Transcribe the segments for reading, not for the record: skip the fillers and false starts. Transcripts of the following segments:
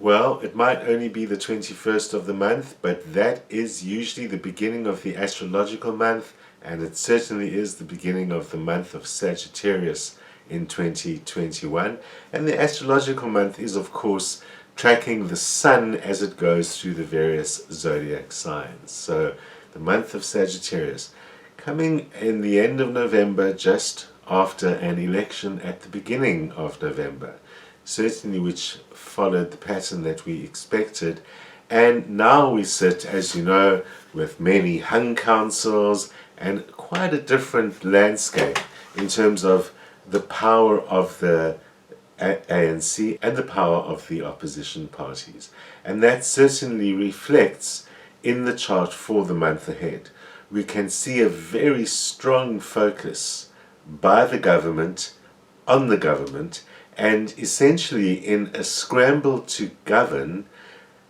Well, it might only be the 21st of the month, but that is usually the beginning of the astrological month, and it certainly is the beginning of the month of Sagittarius in 2021. And the astrological month is, of course, tracking the sun as it goes through the various zodiac signs. So the month of Sagittarius coming in the end of November, just after an election at the beginning of November, certainly which followed the pattern that we expected. And now we sit, as you know, with many hung councils and quite a different landscape in terms of the power of the ANC and the power of the opposition parties. And that certainly reflects in the chart for the month ahead. We can see a very strong focus by the government on the government, and essentially in a scramble to govern,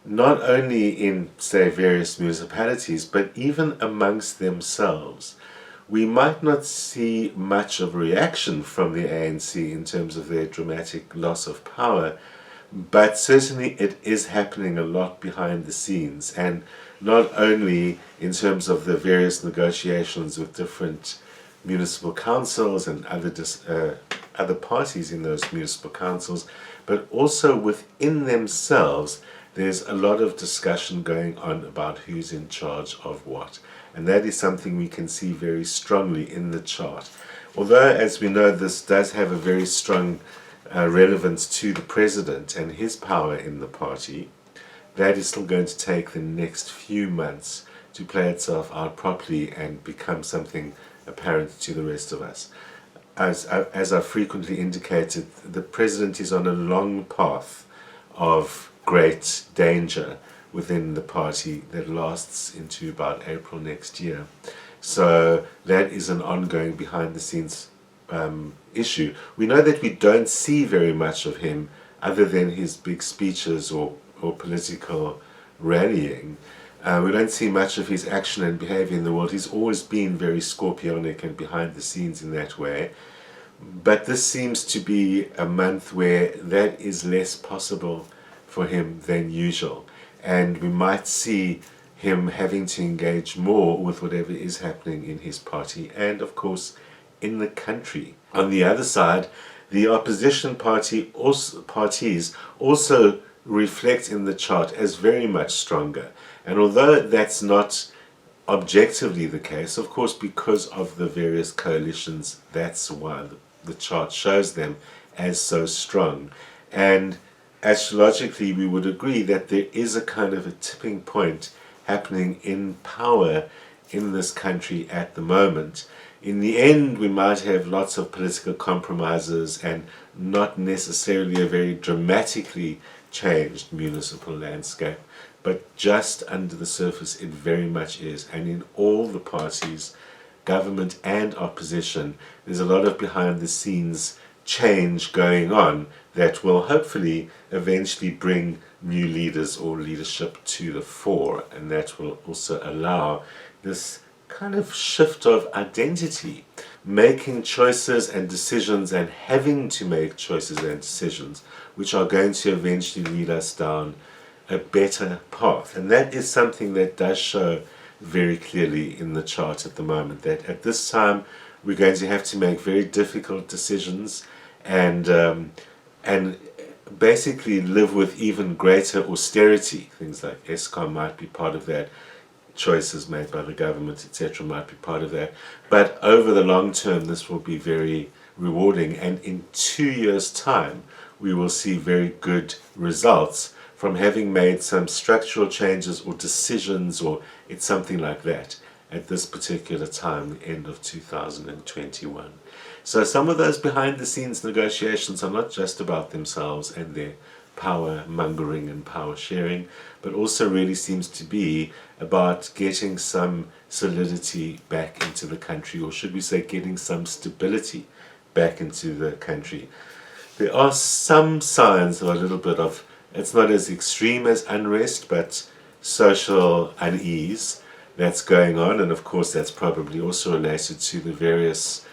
not only in, say, various municipalities, but even amongst themselves. We might not see much of a reaction from the ANC in terms of their dramatic loss of power, but certainly it is happening a lot behind the scenes, and not only in terms of the various negotiations with different municipal councils and other parties in those municipal councils, but also within themselves. There's a lot of discussion going on about who's in charge of what, and that is something we can see very strongly in the chart. Although, as we know, this does have a very strong relevance to the president and his power in the party, that is still going to take the next few months to play itself out properly and become something apparent to the rest of us. As I frequently indicated, the president is on a long path of great danger within the party that lasts into about April next year. So that is an ongoing behind the scenes issue. We know that we don't see very much of him other than his big speeches or political rallying. We don't see much of his action and behavior in the world. He's always been very scorpionic and behind the scenes in that way. But this seems to be a month where that is less possible for him than usual. And we might see him having to engage more with whatever is happening in his party and, of course, in the country. On the other side, the opposition parties also reflect in the chart as very much stronger. And although that's not objectively the case, of course, because of the various coalitions, that's why the chart shows them as so strong. And astrologically, we would agree that there is a kind of a tipping point happening in power in this country at the moment. In the end, we might have lots of political compromises and not necessarily a very dramatically changed municipal landscape, but just under the surface it very much is. And in all the parties, government and opposition, there's a lot of behind the scenes change going on that will hopefully eventually bring new leaders or leadership to the fore, and that will also allow this kind of shift of identity, making choices and decisions and having to make choices and decisions which are going to eventually lead us down a better path. And that is something that does show very clearly in the chart at the moment, that at this time we're going to have to make very difficult decisions and basically live with even greater austerity. Things like ESCOM might be part of that, choices made by the government, etc. might be part of that. But over the long term, this will be very rewarding, and in 2 years' time, we will see very good results from having made some structural changes or decisions, or it's something like that, at this particular time, the end of 2021. So some of those behind the scenes negotiations are not just about themselves and their power mongering and power sharing, but also really seems to be about getting some solidity back into the country, or should we say getting some stability back into the country. There are some signs of a little bit of, it's not as extreme as unrest, but social unease that's going on, and of course that's probably also related to the various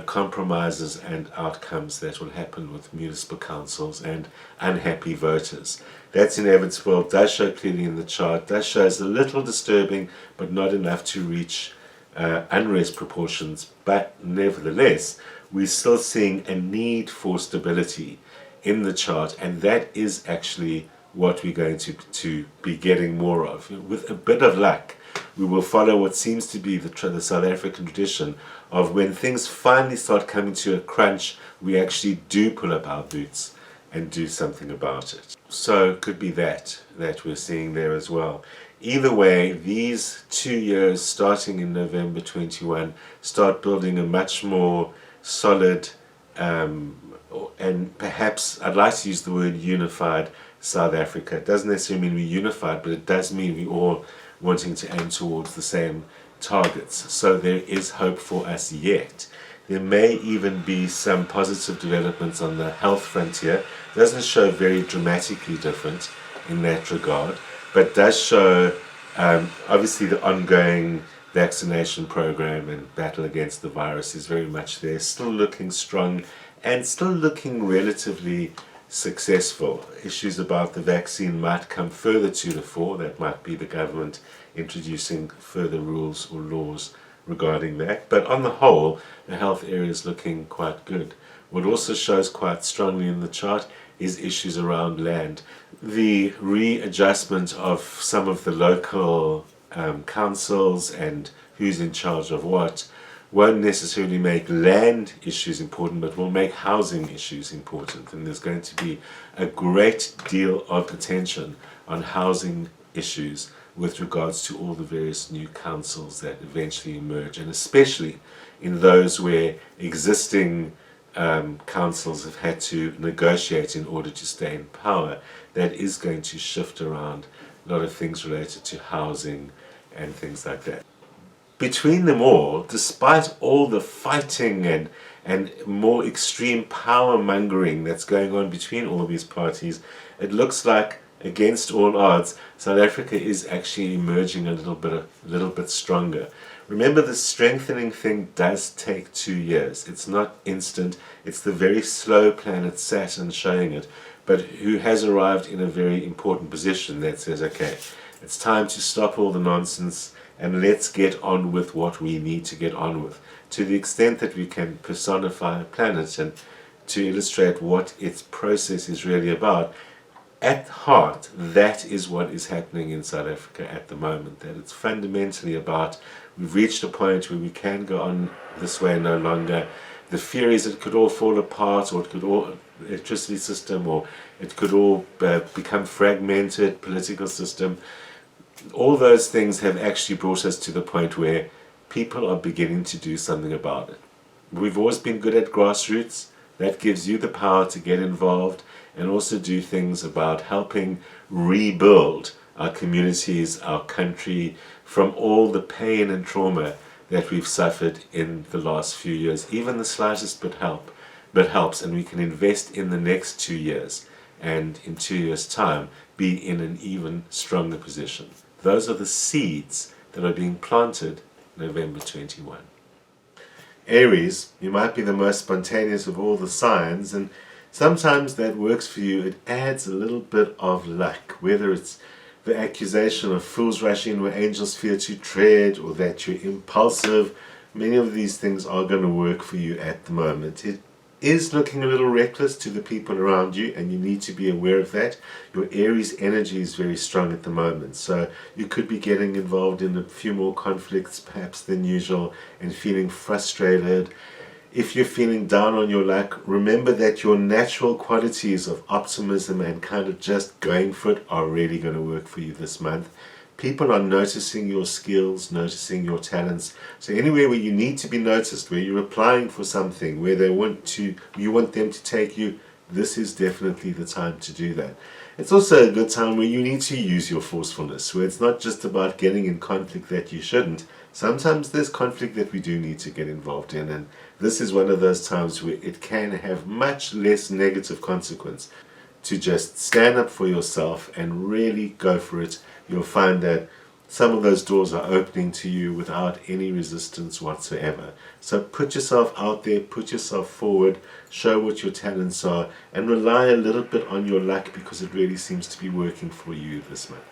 compromises and outcomes that will happen with municipal councils and unhappy voters. That's inevitable, does show clearly in the chart, does show as a little disturbing, but not enough to reach unrest proportions. But nevertheless, we're still seeing a need for stability in the chart, and that is actually what we're going to be getting more of. With a bit of luck, we will follow what seems to be the South African tradition of when things finally start coming to a crunch, we actually do pull up our boots and do something about it. So it could be that we're seeing there as well. Either way, these 2 years starting in November 21 start building a much more solid and perhaps I'd like to use the word unified South Africa. It doesn't necessarily mean we're unified, but it does mean we're all wanting to aim towards the same targets. So there is hope for us yet. There may even be some positive developments on the health frontier. It doesn't show very dramatically different in that regard, but does show obviously the ongoing vaccination program and battle against the virus is very much there, still looking strong and still looking relatively successful. Issues about the vaccine might come further to the fore. That might be the government introducing further rules or laws regarding that. But on the whole, the health area is looking quite good. What also shows quite strongly in the chart is issues around land. The readjustment of some of the local councils and who's in charge of what won't necessarily make land issues important, but will make housing issues important. And there's going to be a great deal of attention on housing issues with regards to all the various new councils that eventually emerge, and especially in those where existing councils have had to negotiate in order to stay in power. That is going to shift around a lot of things related to housing and things like that. Between them all, despite all the fighting and more extreme power mongering that's going on between all these parties, it looks like, against all odds, South Africa is actually emerging a little bit stronger. Remember, the strengthening thing does take 2 years. It's not instant. It's the very slow planet Saturn showing it, but who has arrived in a very important position that says, okay, it's time to stop all the nonsense and let's get on with what we need to get on with, to the extent that we can personify a planet and to illustrate what its process is really about. At heart, that is what is happening in South Africa at the moment, that it's fundamentally about, we've reached a point where we can go on this way no longer. The fear is it could all fall apart, or it could all, electricity system, or it could all become fragmented, political system. All those things have actually brought us to the point where people are beginning to do something about it. We've always been good at grassroots. That gives you the power to get involved and also do things about helping rebuild our communities, our country, from all the pain and trauma that we've suffered in the last few years. Even the slightest bit helps, and we can invest in the next 2 years, and in 2 years' time be in an even stronger position. Those are the seeds that are being planted November 21. Aries, you might be the most spontaneous of all the signs, and sometimes that works for you. It adds a little bit of luck, whether it's the accusation of fools rush in where angels fear to tread, or that you're impulsive. Many of these things are going to work for you at the moment. It is looking a little reckless to the people around you, and you need to be aware of that. Your Aries energy is very strong at the moment, so you could be getting involved in a few more conflicts perhaps than usual and feeling frustrated. If you're feeling down on your luck, remember that your natural qualities of optimism and kind of just going for it are really going to work for you this month. People are noticing your skills, noticing your talents. So anywhere where you need to be noticed, where you're applying for something, where you want them to take you, this is definitely the time to do that. It's also a good time where you need to use your forcefulness, where it's not just about getting in conflict that you shouldn't. Sometimes there's conflict that we do need to get involved in, and this is one of those times where it can have much less negative consequence to just stand up for yourself and really go for it. You'll find that some of those doors are opening to you without any resistance whatsoever. So put yourself out there, put yourself forward, show what your talents are, and rely a little bit on your luck, because it really seems to be working for you this month.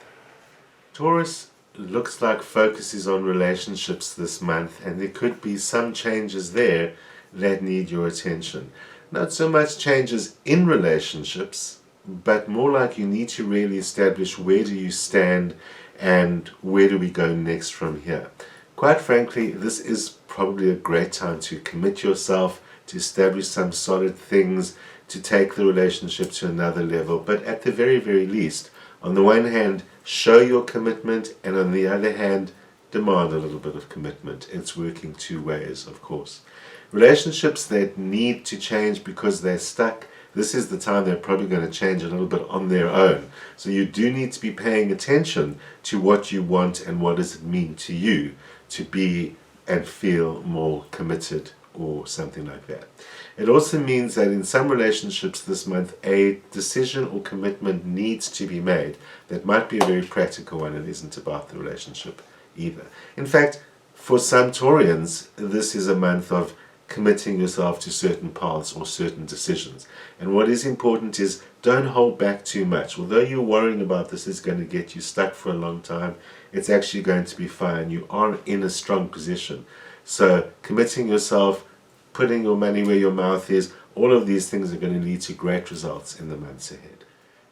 Taurus looks like focuses on relationships this month, and there could be some changes there that need your attention. Not so much changes in relationships, but more like you need to really establish where do you stand and where do we go next from here. Quite frankly, this is probably a great time to commit yourself, to establish some solid things, to take the relationship to another level. But at the very, very least, on the one hand, show your commitment, and on the other hand, demand a little bit of commitment. It's working two ways, of course. Relationships that need to change because they're stuck, this is the time they're probably going to change a little bit on their own. So you do need to be paying attention to what you want and what does it mean to you to be and feel more committed or something like that. It also means that in some relationships this month, a decision or commitment needs to be made. That might be a very practical one. It isn't about the relationship either. In fact, for some Taurians, this is a month of committing yourself to certain paths or certain decisions. And what is important is don't hold back too much. Although you're worrying about this is going to get you stuck for a long time, it's actually going to be fine. You are in a strong position. So committing yourself, putting your money where your mouth is, all of these things are going to lead to great results in the months ahead.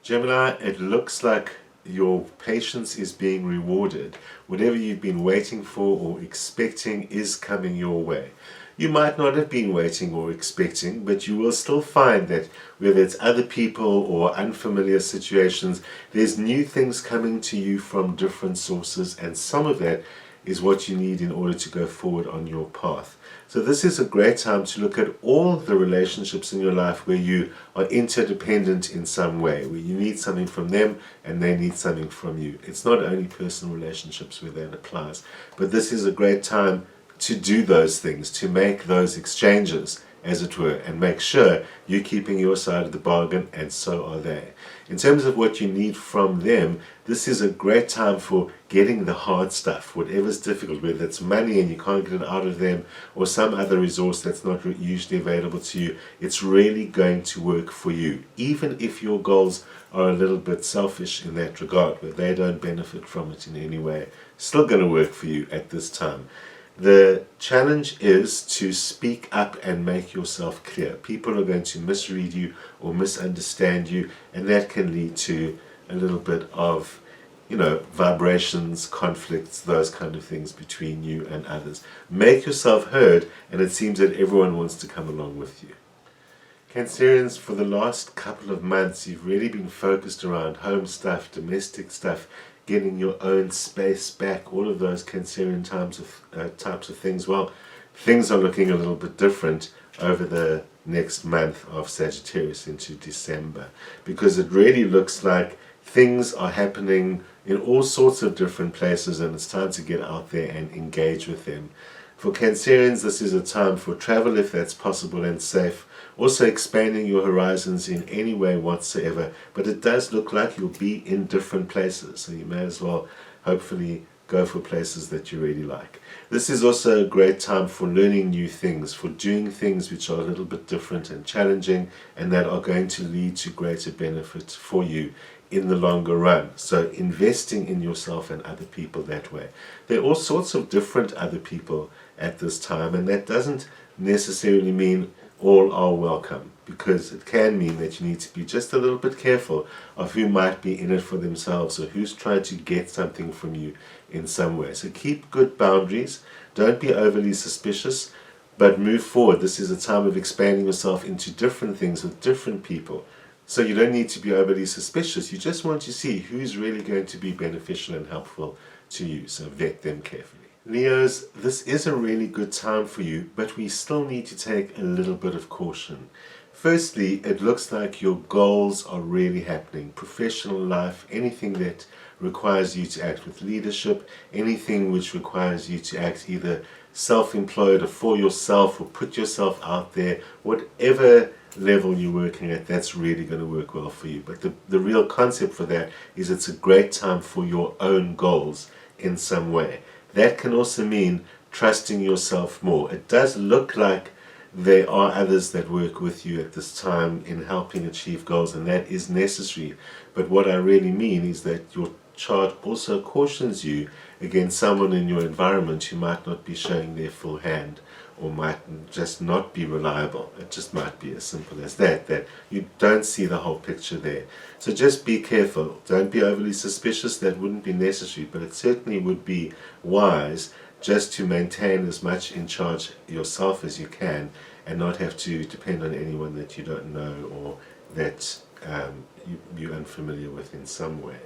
Gemini, it looks like your patience is being rewarded. Whatever you've been waiting for or expecting is coming your way. You might not have been waiting or expecting, but you will still find that whether it's other people or unfamiliar situations, there's new things coming to you from different sources, and some of that is what you need in order to go forward on your path. So this is a great time to look at all the relationships in your life where you are interdependent in some way, where you need something from them and they need something from you. It's not only personal relationships where that applies, but this is a great time to do those things, to make those exchanges, as it were, and make sure you're keeping your side of the bargain, and so are they. In terms of what you need from them, this is a great time for getting the hard stuff, whatever's difficult, whether it's money and you can't get it out of them, or some other resource that's not usually available to you. It's really going to work for you, even if your goals are a little bit selfish in that regard, where they don't benefit from it in any way. Still going to work for you at this time. The challenge is to speak up and make yourself clear. People are going to misread you or misunderstand you, and that can lead to a little bit of, vibrations, conflicts, those kind of things between you and others. Make yourself heard, and it seems that everyone wants to come along with you. Cancerians, for the last couple of months, you've really been focused around home stuff, domestic stuff, getting your own space back, all of those Cancerian types of things. Well, things are looking a little bit different over the next month of Sagittarius into December, because it really looks like things are happening in all sorts of different places, and it's time to get out there and engage with them. For Cancerians, this is a time for travel if that's possible and safe. Also expanding your horizons in any way whatsoever. But it does look like you'll be in different places, so you may as well hopefully go for places that you really like. This is also a great time for learning new things, for doing things which are a little bit different and challenging, and that are going to lead to greater benefit for you in the longer run. So investing in yourself and other people that way. There are all sorts of different other people at this time, and that doesn't necessarily mean all are welcome, because it can mean that you need to be just a little bit careful of who might be in it for themselves or who's trying to get something from you in some way. So keep good boundaries, don't be overly suspicious, but move forward. This is a time of expanding yourself into different things with different people. So you don't need to be overly suspicious, you just want to see who's really going to be beneficial and helpful to you, so vet them carefully. Leos, this is a really good time for you, but we still need to take a little bit of caution. Firstly, it looks like your goals are really happening. Professional life, anything that requires you to act with leadership, anything which requires you to act either self-employed or for yourself or put yourself out there, whatever level you're working at, that's really going to work well for you. But the real concept for that is it's a great time for your own goals in some way. That can also mean trusting yourself more. It does look like there are others that work with you at this time in helping achieve goals, and that is necessary. But what I really mean is that your chart also cautions you against someone in your environment who might not be showing their full hand, or might just not be reliable. It just might be as simple as that, that you don't see the whole picture there. So just be careful. Don't be overly suspicious. That wouldn't be necessary, but it certainly would be wise just to maintain as much in charge yourself as you can and not have to depend on anyone that you don't know or that you're unfamiliar with in some way.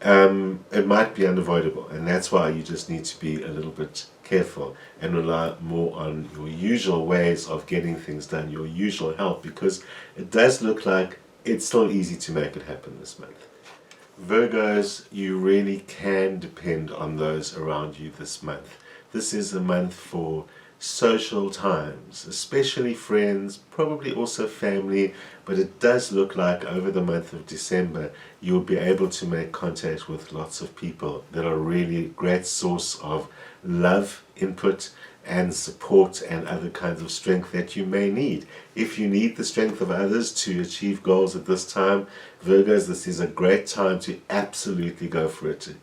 It might be unavoidable, and that's why you just need to be a little bit careful and rely more on your usual ways of getting things done, your usual help, because it does look like it's still easy to make it happen this month. Virgos, you really can depend on those around you this month. This is a month for social times, especially friends, probably also family, but it does look like over the month of December you'll be able to make contact with lots of people that are really a great source of love, input and support and other kinds of strength that you may need. If you need the strength of others to achieve goals at this time, Virgos, this is a great time to absolutely go for it.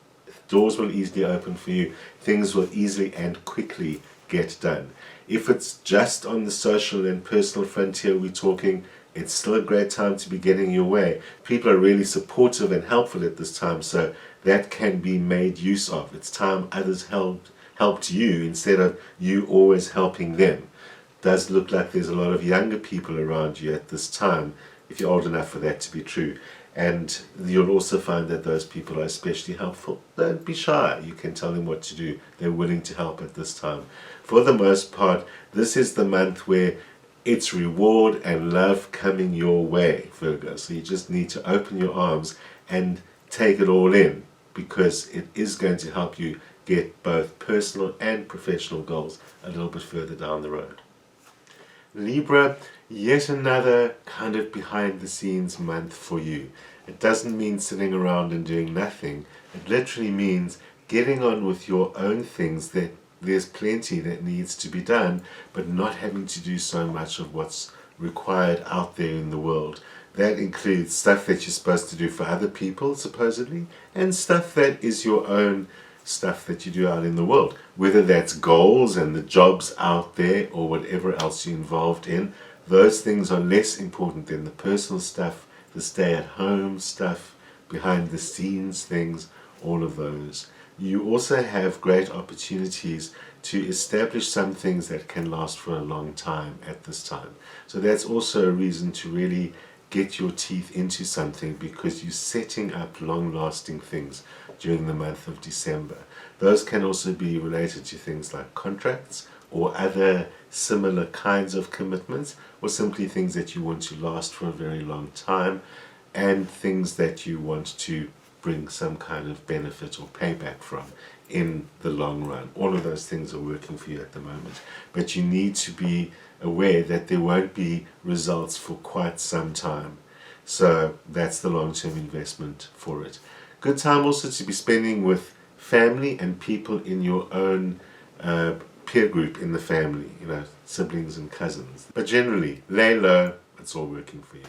Doors will easily open for you. Things will easily and quickly get done. If it's just on the social and personal frontier we're talking, it's still a great time to be getting your way. People are really supportive and helpful at this time, so that can be made use of. It's time others helped you instead of you always helping them. It does look like there's a lot of younger people around you at this time, if you're old enough for that to be true. And you'll also find that those people are especially helpful. Don't be shy. You can tell them what to do. They're willing to help at this time. For the most part, this is the month where it's reward and love coming your way, Virgo. So you just need to open your arms and take it all in, because it is going to help you get both personal and professional goals a little bit further down the road. Libra, yet another kind of behind the scenes month for you. It doesn't mean sitting around and doing nothing. It literally means getting on with your own things. That there's plenty that needs to be done, but not having to do so much of what's required out there in the world. That includes stuff that you're supposed to do for other people, supposedly, and stuff that is your own stuff that you do out in the world, whether that's goals and the jobs out there or whatever else you're involved in. Those things are less important than the personal stuff, the stay-at-home stuff, behind the scenes things, all of those. You also have great opportunities to establish some things that can last for a long time at this time. So that's also a reason to really get your teeth into something, because you're setting up long-lasting things during the month of December. Those can also be related to things like contracts or other similar kinds of commitments, or simply things that you want to last for a very long time, and things that you want to bring some kind of benefit or payback from in the long run. All of those things are working for you at the moment, but you need to be aware that there won't be results for quite some time. So that's the long-term investment for it. Good time also to be spending with family and people in your own peer group in the family, siblings and cousins. But generally, lay low, it's all working for you.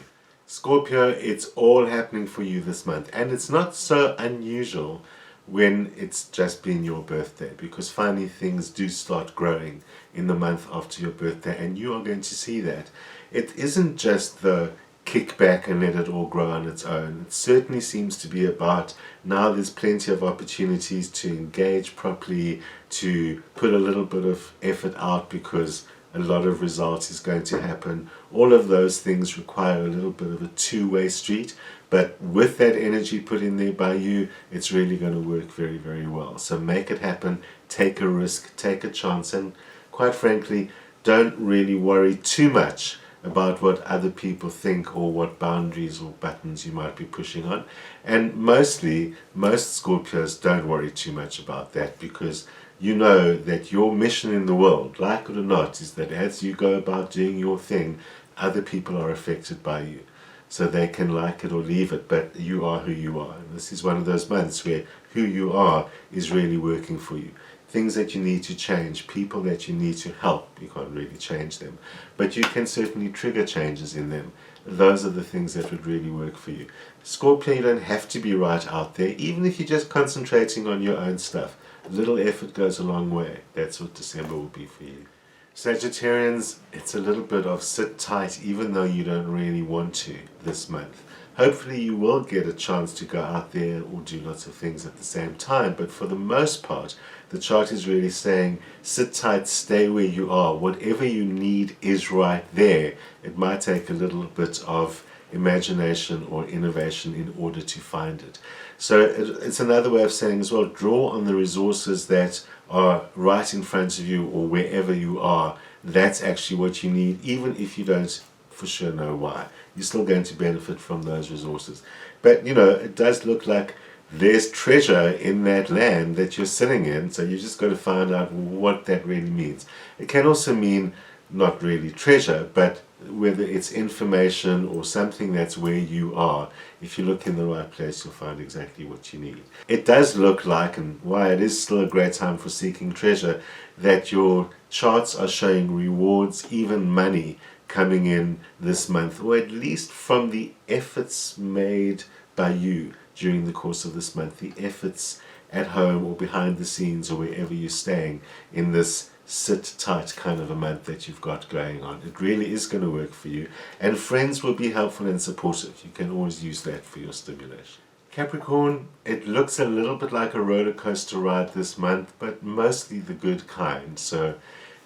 Scorpio, it's all happening for you this month, and it's not so unusual when it's just been your birthday, because finally things do start growing in the month after your birthday, and you are going to see that. It isn't just the kick back and let it all grow on its own. It certainly seems to be about, now there's plenty of opportunities to engage properly, to put a little bit of effort out because a lot of results is going to happen. All of those things require a little bit of a two-way street, but with that energy put in there by you, it's really going to work very, very well. So make it happen, take a risk, take a chance, and quite frankly, don't really worry too much about what other people think or what boundaries or buttons you might be pushing on. And most Scorpios don't worry too much about that, because you know that your mission in the world, like it or not, is that as you go about doing your thing, other people are affected by you. So they can like it or leave it, but you are who you are. And this is one of those months where who you are is really working for you. Things that you need to change, people that you need to help, you can't really change them, but you can certainly trigger changes in them. Those are the things that would really work for you. Scorpio, you don't have to be right out there, even if you're just concentrating on your own stuff. A little effort goes a long way. That's what December will be for you. Sagittarians, it's a little bit of sit tight, even though you don't really want to this month. Hopefully you will get a chance to go out there or do lots of things at the same time, but for the most part, the chart is really saying sit tight, stay where you are. Whatever you need is right there. It might take a little bit of imagination or innovation in order to find it. So it's another way of saying as well, draw on the resources that are right in front of you or wherever you are. That's actually what you need, even if you don't for sure know why. You're still going to benefit from those resources. But you know, it does look like there's treasure in that land that you're sitting in, so you just got to find out what that really means. It can also mean not really treasure, but whether it's information or something that's where you are. If you look in the right place, you'll find exactly what you need. It does look like, and why it is still a great time for seeking treasure, that your charts are showing rewards, even money, coming in this month, or at least from the efforts made by you during the course of this month, the efforts at home or behind the scenes or wherever you're staying in this sit tight kind of a month that you've got going on. It really is going to work for you, and friends will be helpful and supportive. You can always use that for your stimulation. Capricorn, it looks a little bit like a roller coaster ride this month, but mostly the good kind, so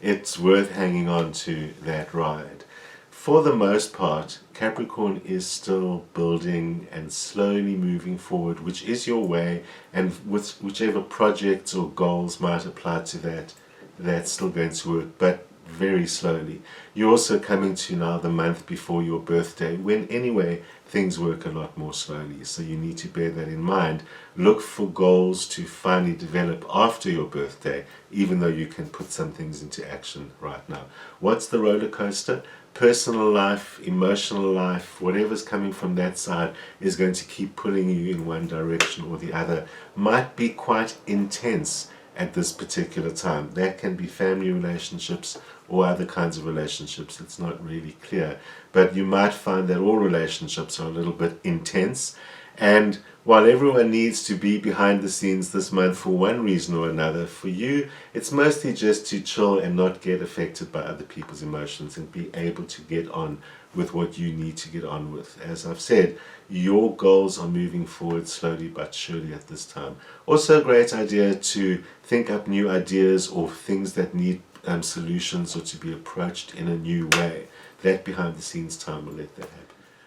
it's worth hanging on to that ride. For the most part, Capricorn is still building and slowly moving forward, which is your way, and with whichever projects or goals might apply to that, that's still going to work, but very slowly. You're also coming to now the month before your birthday, when anyway things work a lot more slowly, so you need to bear that in mind. Look for goals to finally develop after your birthday, even though you can put some things into action right now. What's the roller coaster? Personal life, emotional life, whatever's coming from that side is going to keep pulling you in one direction or the other. Might be quite intense at this particular time. That can be family relationships or other kinds of relationships. It's not really clear, but you might find that all relationships are a little bit intense, and while everyone needs to be behind the scenes this month for one reason or another, for you it's mostly just to chill and not get affected by other people's emotions and be able to get on with what you need to get on with. As I've said, your goals are moving forward slowly but surely at this time. Also a great idea to think up new ideas or things that need solutions or to be approached in a new way. That behind the scenes time will let that happen.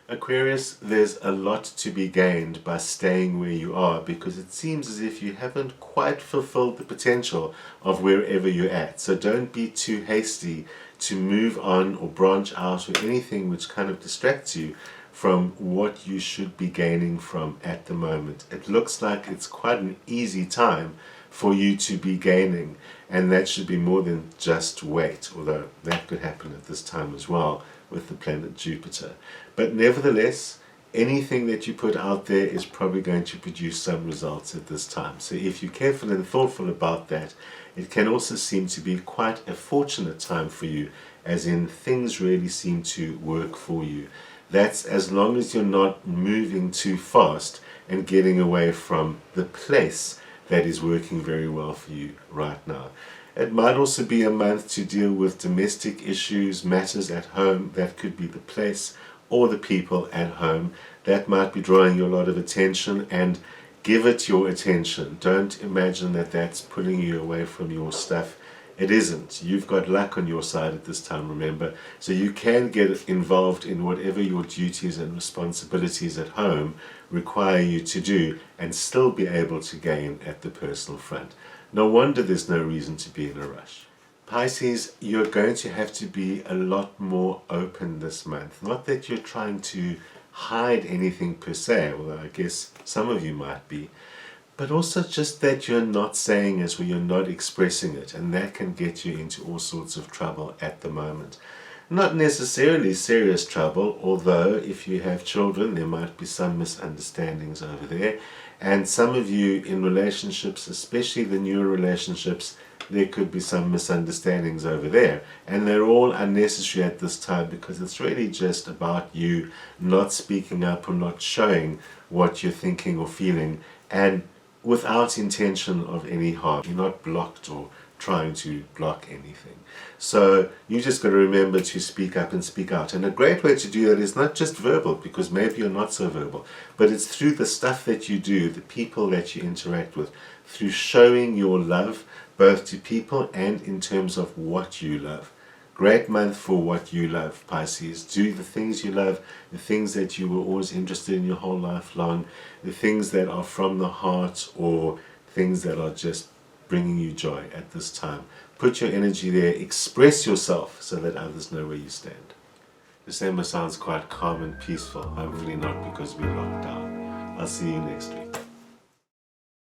Aquarius, there's a lot to be gained by staying where you are, because it seems as if you haven't quite fulfilled the potential of wherever you're at. So don't be too hasty to move on or branch out or anything which kind of distracts you from what you should be gaining from at the moment. It looks like it's quite an easy time for you to be gaining, and that should be more than just wait, although that could happen at this time as well with the planet Jupiter. But nevertheless, anything that you put out there is probably going to produce some results at this time. So if you're careful and thoughtful about that, it can also seem to be quite a fortunate time for you, as in things really seem to work for you. That's as long as you're not moving too fast and getting away from the place that is working very well for you right now. It might also be a month to deal with domestic issues, matters at home. That could be the place or the people at home. That might be drawing you a lot of attention, and give it your attention. Don't imagine that that's pulling you away from your stuff. It isn't. You've got luck on your side at this time, remember. So you can get involved in whatever your duties and responsibilities at home require you to do, and still be able to gain at the personal front. No wonder there's no reason to be in a rush. Pisces, you're going to have to be a lot more open this month. Not that you're trying to hide anything per se, although I guess some of you might be, but also just that you're not saying it or you're not expressing it, and that can get you into all sorts of trouble at the moment. Not necessarily serious trouble, although if you have children there might be some misunderstandings over there, and some of you in relationships, especially the newer relationships, there could be some misunderstandings over there, and they're all unnecessary at this time because it's really just about you not speaking up or not showing what you're thinking or feeling, and without intention of any harm. You're not blocked or trying to block anything. So you just got to remember to speak up and speak out. And a great way to do that is not just verbal, because maybe you're not so verbal, but it's through the stuff that you do, the people that you interact with, through showing your love both to people and in terms of what you love. Great month for what you love, Pisces. Do the things you love, the things that you were always interested in your whole life long, the things that are from the heart or things that are just bringing you joy at this time. Put your energy there, express yourself so that others know where you stand. December sounds quite calm and peaceful, hopefully not because we're locked down. I'll see you next week.